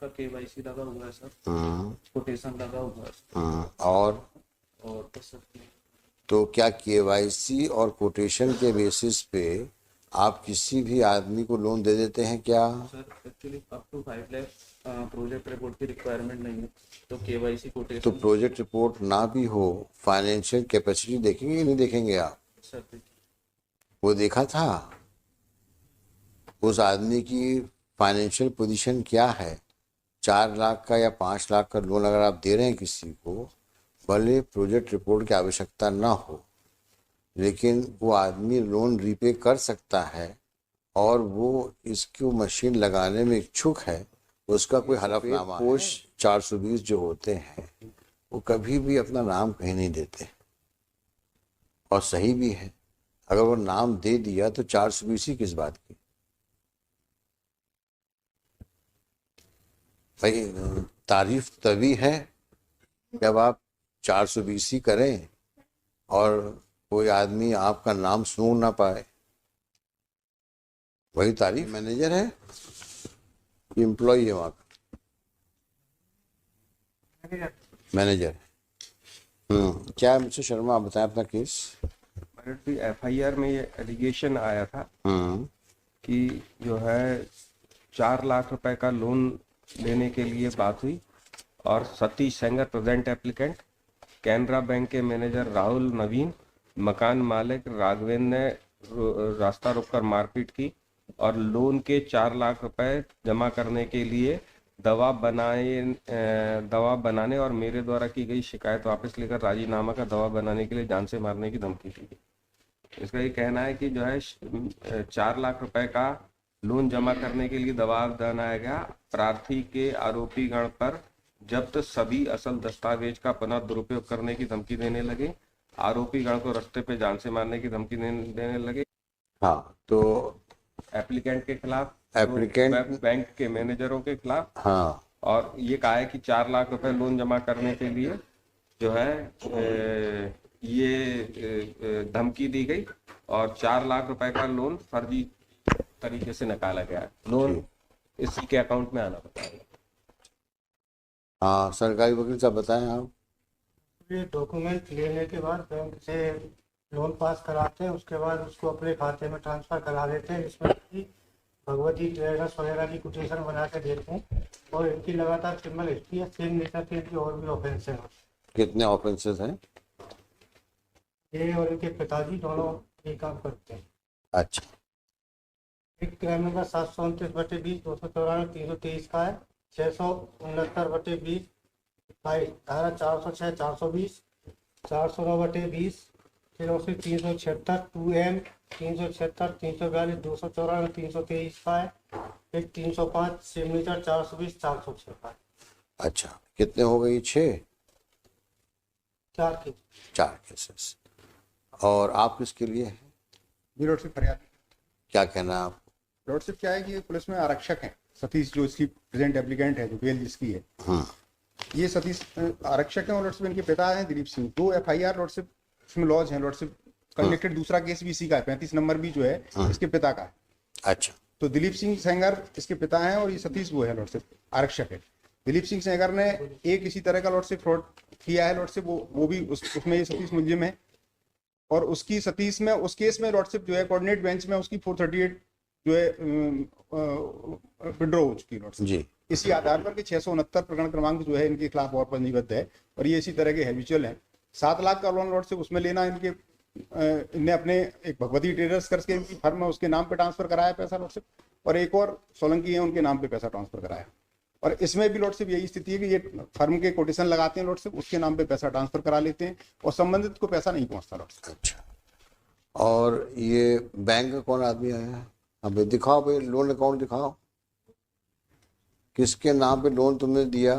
का केवाईसी लगा हुआ है सर, हाँ कोटेशन लगा हुआ है हाँ। और बस सर। तो क्या केवाईसी और कोटेशन के बेसिस पे आप किसी भी आदमी को लोन दे देते हैं क्या? Sir actually up to 5 lakh project report की रिक्वायरमेंट नहीं है, तो केवाईसी तो कोटेशन। प्रोजेक्ट रिपोर्ट ना भी हो, फाइनेंशियल कैपेसिटी देखेंगे कि नहीं देखेंगे आप? सर वो देखा था उस आदमी की फाइनेंशियल पोजीशन क्या है। 4 लाख का या 5 लाख का लोन अगर आप दे रहे हैं किसी को, भले प्रोजेक्ट रिपोर्ट की आवश्यकता ना हो, लेकिन वो आदमी लोन रीपे कर सकता है और वो इसको मशीन लगाने में इच्छुक है, उसका कोई हलफनामा है। पोस्ट 420 जो होते हैं वो कभी भी अपना नाम कहीं नहीं देते, और सही भी है। अगर वो नाम दे दिया तो 420 ही किस बात की भाई। तारीफ तभी है जब आप 420 ही करें और कोई आदमी आपका नाम सुन ना पाए, वही तारीफ। मैनेजर है, एम्प्लॉय है वहाँ का? मैनेजर है। क्या है मिस्टर शर्मा, आप बताएं अपना केस। एफआईआर में ये एलिगेशन आया था हम्म कि जो है 4 लाख रुपए का लोन लेने के लिए बात हुई और Satish Sengar present applicant, Canara bank के मैनेजर राहुल नवीन, मकान मालिक राघवेंद्र ने रास्ता रोककर मारपीट की और लोन के 4 लाख रुपए जमा करने के लिए दबाव बनाने और मेरे द्वारा की गई शिकायत वापस लेकर राजीनामा का दबाव बनाने के लिए जान से मारने की धमकी दी गई। इसका ये कहना है कि जो है 4 लाख रुपए का लोन जमा करने के लिए दबाव बनाया गया। प्रार्थी के आरोपी गण पर जब्त सभी असल दस्तावेज का पुनः दुरुपयोग करने की धमकी देने लगे। आरोपी गण को रास्ते पे जान से मारने की धमकी देने लगे। हाँ, तो एप्लीकेंट के खिलाफ, एप्लीकेंट, बैंक के मैनेजरों के खिलाफ, हाँ, और ये कहा है कि 4 लाख रुपए लोन जमा करने के लिए जो है ये धमकी दी गई और 4 लाख रुपए का लोन फर्जी तरीके से निकाला गया है। लोन इसी के अकाउंट में आना बताया। हाँ, सरकारी वकील साहब बताएं आप। ये डॉक्यूमेंट लेने के बाद बैंक से लोन पास कराते हैं, उसके बाद उसको अपने खाते में ट्रांसफर करा देते हैं, जिसमें कि भगवती ट्रेडर्स वगैरह की कोटेशन बना के देते हैं और इनकी लगातार क्रिमिनल हिस्ट्री है। सेम नेचर के इनकी और भी ऑफेंस हैं। कितने ऑफेंसेस हैं? ये और इनके पिताजी दोनों ये काम करते हैं। अच्छा। एक क्राइम नंबर 729/20, 294-323 का है, 669/20, धारा 406, 420, 409/20, फिर उससे 376 2M, 376, 342, 294, 323 का है, फिर 305 सिग्नेचर 420, 406 का है। अच्छा, कितने हो गई? 6? 4 के। 4 केसेस। और आप किसके लिए हैं? लॉर्डशिप फरियाद। क्या कहना है आप? लॉर्डशिप क्या है कि पुलिस में आरक्षक हैं सतीश, जो इसकी प्रेजेंट एप्लीकेंट है, जो बेल जिसकी है। ये सतीश आरक्षक हैं और लॉर्डशिप इनके पिता हैं दिलीप सिंह। 2 एफआईआर लॉर्डशिप इसमें लॉज हैं। लॉर्डशिप कनेक्टेड दूसरा केस भी इसी का है, 35 नंबर भी जो है इसके पिता का है। अच्छा। तो दिलीप सिंह सेंगर इसके पिता हैं और ये सतीश वो है लॉर्डशिप आरक्षक है। दिलीप सिंह सेंगर ने एक इसी तरह का लॉर्डशिप फ्रॉड किया है लॉर्डशिप, वो भी उसमें ये सतीश मुलजिम है और उसकी सतीश में उस केस में लॉर्डशिप जो है कोऑर्डिनेट बेंच में उसकी 438 जो है विड्रॉ हो चुकी है लॉर्डशिप जी। इसी आधार पर कि 669 प्रकरण क्रमांक जो है इनके खिलाफ और पंजीबद्ध है और ये इसी तरह के हैबिचुअल हैं। 7 लाख का लोन लॉर्डशिप उसमें लेना इनके इनने अपने एक भगवती ट्रेडर्स करके इनकी फर्म है उसके नाम पे ट्रांसफर कराया पैसा लॉर्डशिप, और एक और सोलंकी है उनके नाम पे पैसा ट्रांसफर कराया। और इसमें भी लॉर्डशिप यही स्थिति है कि ये फर्म के कोटेशन लगाते हैं लॉर्डशिप, उसके नाम पे पैसा ट्रांसफर करा लेते हैं और संबंधित को पैसा नहीं पहुंचता लॉर्डशिप। अच्छा, और ये बैंक का कौन आदमी आया है? अब दिखाओ भाई, लोन अकाउंट दिखाओ, किसके नाम पे लोन तुमने दिया?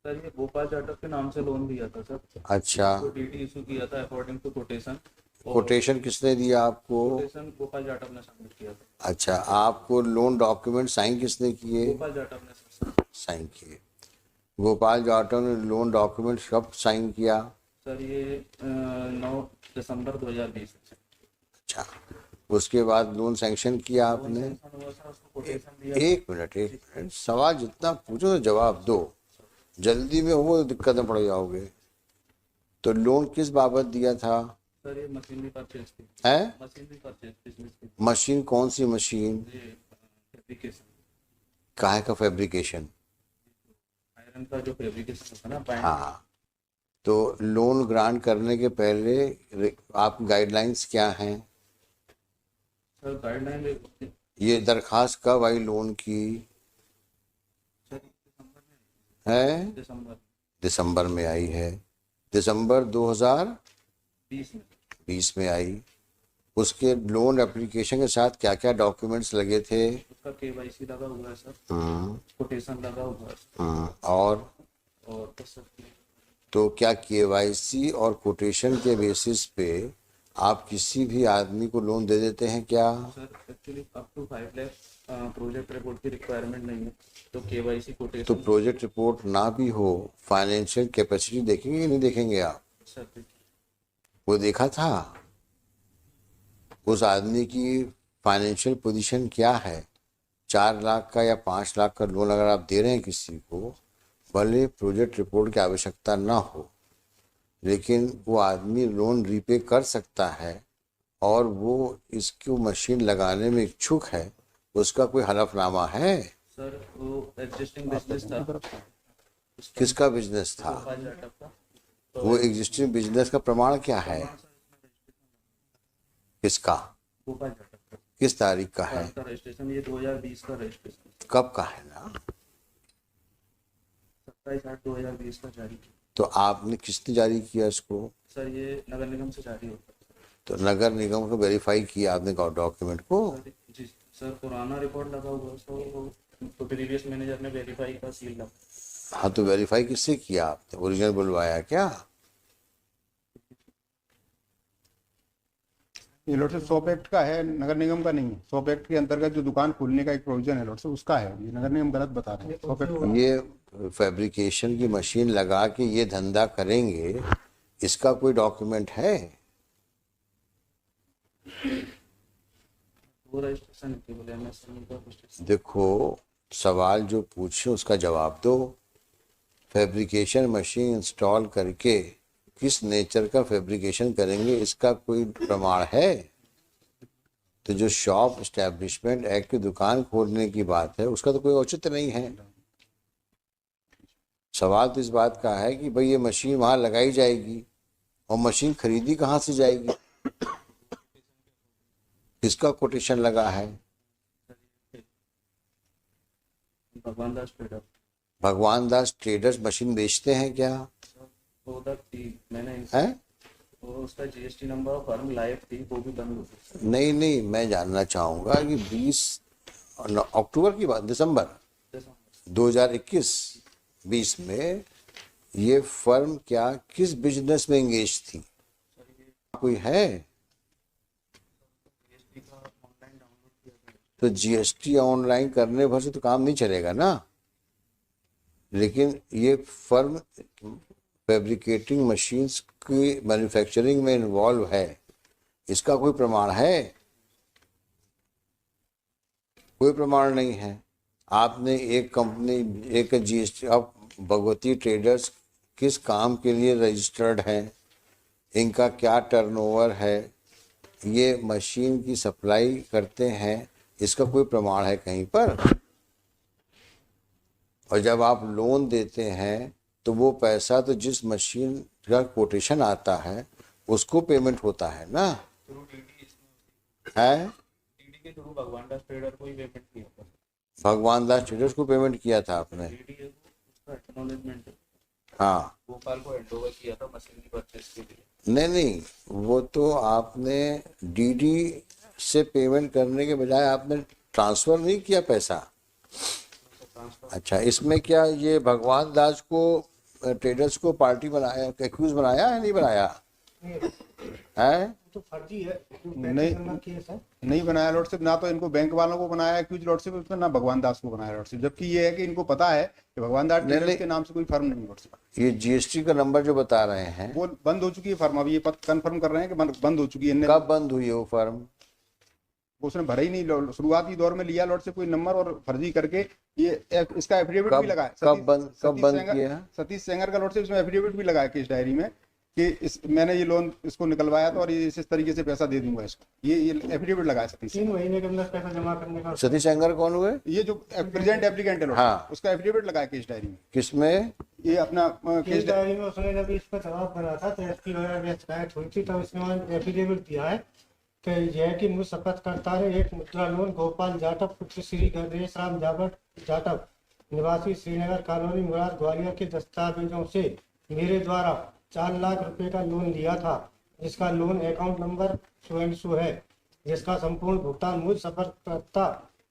सर ये गोपाल जाटव के नाम से लोन दिया था सर। अच्छा, डीडी इशू किया था अकॉर्डिंग टू कोटेशन। कोटेशन किसने दिया आपको? कोटेशन गोपाल जाटव ने सबमिट किया था। अच्छा, आपको लोन डॉक्यूमेंट साइन किसने किए? गोपाल जाटव ने साइन किए। गोपाल जाटव ने लोन डॉक्यूमेंट कब साइन किया? सर ये 9 दिसंबर 2020। अच्छा, उसके बाद लोन सैंक्शन किया आपने। एक मिनट, सवाल जितना पूछो तो जवाब दो, जल्दी में हो दिक्कत में पड़ जाओगे। तो लोन किस बाबत दिया था? सर ये मशीनरी परचेज थी। है मशीनरी परचेज बिजनेस की। मशीन? कौन सी मशीन? ये फैब्रिकेशन, काहे का फैब्रिकेशन? आयरन का जो फैब्रिकेशन होता है ना, पैंट। हाँ, तो लोन ग्रांट करने के पहले आप गाइडलाइंस क्या हैं? सर गाइडलाइन ये दरखास्त कब आई लोन की? है दिसंबर में आई है। दिसंबर 2020 में आई। उसके लोन एप्लीकेशन के साथ क्या क्या डॉक्यूमेंट्स लगे थे? उसका केवाईसी लगा हुआ है सर, हम्म, कोटेशन लगा हुआ है और बस सर। तो क्या केवाईसी और कोटेशन के बेसिस पे आप किसी भी आदमी को लोन दे देते हैं क्या? Sir actually up to 5 lakh project report की रिक्वायरमेंट नहीं है, तो केवाईसी तो कोटेशन। प्रोजेक्ट रिपोर्ट ना भी हो, फाइनेंशियल कैपेसिटी देखेंगे कि नहीं देखेंगे आप? सर वो देखा था उस आदमी की फाइनेंशियल पोजीशन क्या है। 4 लाख का या 5 लाख का लोन अगर आप दे रहे हैं किसी को, भले प्रोजेक्ट रिपोर्ट की आवश्यकता ना हो, लेकिन वो आदमी लोन रीपे कर सकता है और वो इसको मशीन लगाने में इच्छुक है, उसका कोई हलफनामा है? सर वो एग्जिस्टिंग बिजनेस था। किसका बिजनेस था? गोपाल जाटव का। वो एग्जिस्टिंग बिजनेस का प्रमाण क्या है? किसका? गोपाल जाटव का। किस तारीख का है? इसका रजिस्ट्रेशन ये 2020 का रजिस्ट्रेशन, कब का है ना? 27/8/2020 का जारी किया। तो आपने किसने जारी किया इसको? सर ये नगर निगम से जारी होता है। तो नगर निगम को वेरीफाई किया आपने डॉक्यूमेंट को? जी सर, पुराना रिकॉर्ड लगा हुआ है, तो प्रीवियस मैनेजर ने वेरीफाई का सील लगा। हाँ, तो वेरीफाई किससे किया आपने? ओरिजिनल बुलवाया क्या? ये लॉर्ड साहब सॉप एक्ट का है, नगर निगम का नहीं है। सॉप एक्ट के अंतर्गत जो दुकान खोलने का एक प्रोविजन है लॉर्ड साहब, उसका है। ये नगर निगम गलत बता रहे हैं। सॉप एक्ट का ये फैब्रिकेशन की मशीन लगा के ये धंधा करेंगे, इसका कोई डॉक्यूमेंट है? वो रजिस्ट्रेशन केवल एमएसएमई का रजिस्ट्रेशन। देखो, सवाल जो पूछे उसका जवाब दो। फैब्रिकेशन मशीन इंस्टॉल करके किस नेचर का फैब्रिकेशन करेंगे, इसका कोई प्रमाण है? तो जो शॉप एस्टेब्लिशमेंट एक्ट की दुकान खोलने की बात है, उसका तो कोई औचित्य नहीं है। सवाल तो इस बात का है कि भाई ये मशीन वहां लगाई जाएगी और मशीन खरीदी कहाँ से जाएगी? किसका कोटेशन लगा है? भगवान दास ट्रेडर। भगवान दास ट्रेडर्स मशीन बेचते हैं क्या? वो उधर थी, मैंने है? वो उसका जीएसटी नंबर और फर्म लाइव थी, वो भी बंद हो गई। नहीं, मैं जानना चाहूंगा कि 20 अक्टूबर की बात, दिसंबर 2021-20 में ये फर्म क्या किस बिजनेस में एंगेज थी? कोई है? तो जीएसटी ऑनलाइन करने भर से तो काम नहीं चलेगा ना। लेकिन ये फर्म फैब्रिकेटिंग मशीन्स की मैन्युफैक्चरिंग में इन्वॉल्व है, इसका कोई प्रमाण है? कोई प्रमाण नहीं है। आपने एक कंपनी, एक जीएसटी, अब भगवती ट्रेडर्स किस काम के लिए रजिस्टर्ड है, इनका क्या टर्नओवर है, ये मशीन की सप्लाई करते हैं, इसका कोई प्रमाण है कहीं पर? और जब आप लोन देते हैं तो वो पैसा तो जिस मशीन का कोटेशन आता है उसको पेमेंट होता है ना? है? डीडी के थ्रू भगवान दास ट्रेडर को ही पेमेंट किया था। भगवान दास ट्रेडर्स को पेमेंट किया था आपने? डीडी है उसका एक्नॉलेजमेंट। हाँ, गोपाल को हैंडओवर किया था मशीन की परचेज के लिए। नहीं, वो तो आपने डीडी से पेमेंट करने के बजाय आपने ट्रांसफर नहीं किया पैसा। अच्छा, इसमें क्या ये भगवान दास को ट्रेडर्स को पार्टी बनाया, एक्यूज बनाया है, नहीं बनाया है? तो फर्जी है। नहीं बनाया लॉर्ड साहब, ना तो इनको बैंक वालों को बनाया क्यूज लॉर्ड साहब उसमें, ना भगवान दास को बनाया लॉर्ड साहब। जबकि ये है कि इनको पता है कि भगवान दास ट्रेडर्स के नाम से कोई फर्म नहीं लॉर्ड साहब। ये जीएसटी का नंबर जो बता रहे हैं वो बंद हो चुकी है फर्म। अभी ये कंफर्म कर रहे हैं कि बंद हो चुकी है। कब बंद हुई है वो फर्म? वो उसने भरा ही नहीं, शुरुआती दौर में लिया लॉर्ड से कोई नंबर और फर्जी करके ये इसका एफिडेविट भी लगा है। कब बंद किया? सतीश सेंगर का लॉर्ड से इसमें एफिडेविट भी लगा है केस डायरी में कि मैंने ये लोन इसको निकलवाया था और ये इस तरीके से पैसा दे दूंगा इसको, ये एफिडेविट लगा है सतीश। 3 महीने के अंदर पैसा जमा करने का। सतीश सेंगर कौन हुए? ये जो प्रेजेंट एप्लीकेंट है हाँ। उसका एफिडेविट लगा है केस डायरी में। किसमें? ये अपना केस डायरी में उसने जब इस पर दबाव बना था तो एसपी वगैरह की शिकायत हुई थी, तब इसने एफिडेविट दिया है कि यह कि मुझ शपथ करता है एक मुद्रा लोन गोपाल जाटव पुत्र श्री गणेश राम जाटव निवासी श्रीनगर कॉलोनी मुराद ग्वालियर के दस्तावेजों से मेरे द्वारा 4 लाख रुपए का लोन लिया था, जिसका लोन अकाउंट नंबर सो है, जिसका संपूर्ण भुगतान मुझ शपथकर्ता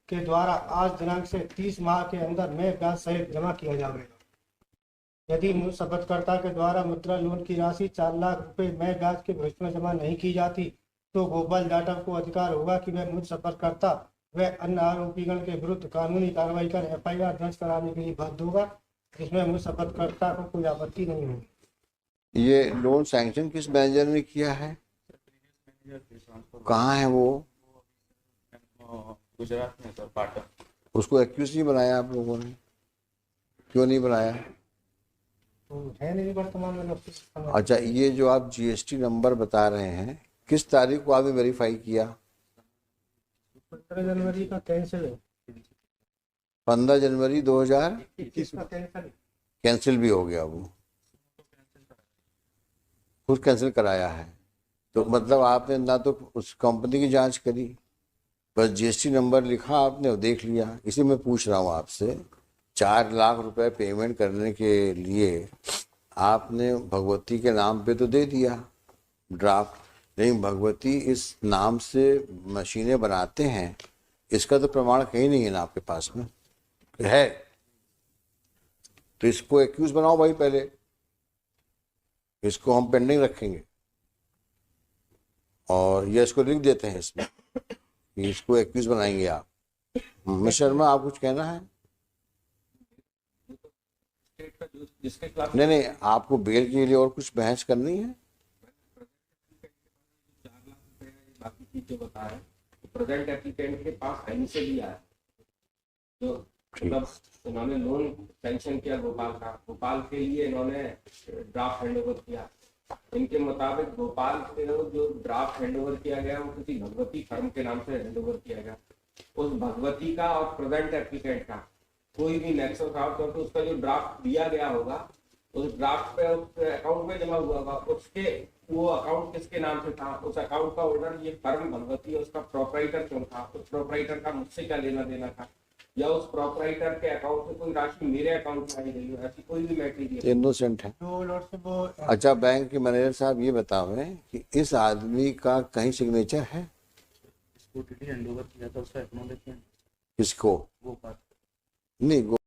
के द्वारा आज दिनांक से 30 माह के अंदर मैं ब्याज सहित जमा किया जाएगा। यदि मुझ शपथकर्ता के द्वारा मुद्रा लोन की राशि 4 लाख रुपए मैं ब्याज के भविष्य में जमा नहीं की जाती तो गोपाल जाटव को अधिकार होगा कि वह मुझ शपथकर्ता व अन्य आरोपीगण के विरुद्ध कानूनी कार्रवाई कर FIR दर्ज कराने के लिए बाध्य होगा, जिसमें मुझ शपथकर्ता को कोई आपत्ति नहीं होगी। ये लोन सैंक्शन किस मैनेजर ने किया है? कहाँ है वो? गुजरात में सर, पाटन। उसको एक्यूज नहीं बनाया आप लोगों ने? क्यों नहीं बनाया? तो है नहीं वर्तमान में। अच्छा, ये जो आप GST नंबर बता रहे हैं, किस तारीख को आपने वेरीफाई किया? 15 जनवरी का कैंसिल है। 15 जनवरी 2021 का कैंसिल कैंसिल भी हो गया, वो खुद कैंसिल कराया है। तो मतलब आपने ना तो उस कंपनी की जांच करी, बस GST नंबर लिखा आपने और देख लिया। इसी में पूछ रहा हूँ आपसे, 4 लाख रुपए पेमेंट करने के लिए आपने भगवती के नाम पे तो दे दिया ड्राफ्ट, लेकिन भगवती इस नाम से मशीनें बनाते हैं, इसका तो प्रमाण कहीं नहीं है ना आपके पास में है। तो इसको एक्यूज बनाओ भाई, पहले इसको हम पेंडिंग रखेंगे और ये इसको लिख देते हैं इसमें कि इसको एक्यूज बनाएंगे आप। मिस्टर शर्मा, आप कुछ कहना है? जिसके खिलाफ नहीं, आपको बेल के लिए और कुछ बहस करनी है? बाकी चीज जो बता रहे हैं प्रेजेंट एप्लीकेंट के पास कहीं से भी आया, जो मतलब उन्होंने लोन सैंक्शन किया गोपाल के लिए इन्होंने ड्राफ्ट हैंडओवर किया। इनके मुताबिक गोपाल के जो ड्राफ्ट हैंडओवर किया गया वो किसी भगवती फर्म के नाम से हैंडओवर किया गया। उस भगवती का और प्रेजेंट एप्लीकेंट का कोई भी नेक्सस था, क्योंकि उसका जो ड्राफ्ट दिया गया होगा उस ड्राफ्ट पे उस अकाउंट में जमा हुआ होगा, उसके वो अकाउंट किसके नाम से था, उस अकाउंट का ओनर ये फर्म भगवती है, उसका प्रोपराइटर कौन था, उस प्रोपराइटर का मुझसे क्या लेना देना था, या उस प्रोपराइटर के अकाउंट से कोई राशि मेरे अकाउंट में आई गई हो, ऐसी कोई भी मैटर इनोसेंट है। जो लॉर्ड से वो अच्छा, बैंक के मैनेजर साहब ये बताओ कि इस आदमी का कहीं सिग्नेचर है? इसको हैंडओवर किया था, उसका एक्नॉलेजमेंट किसको? वो बात नहीं,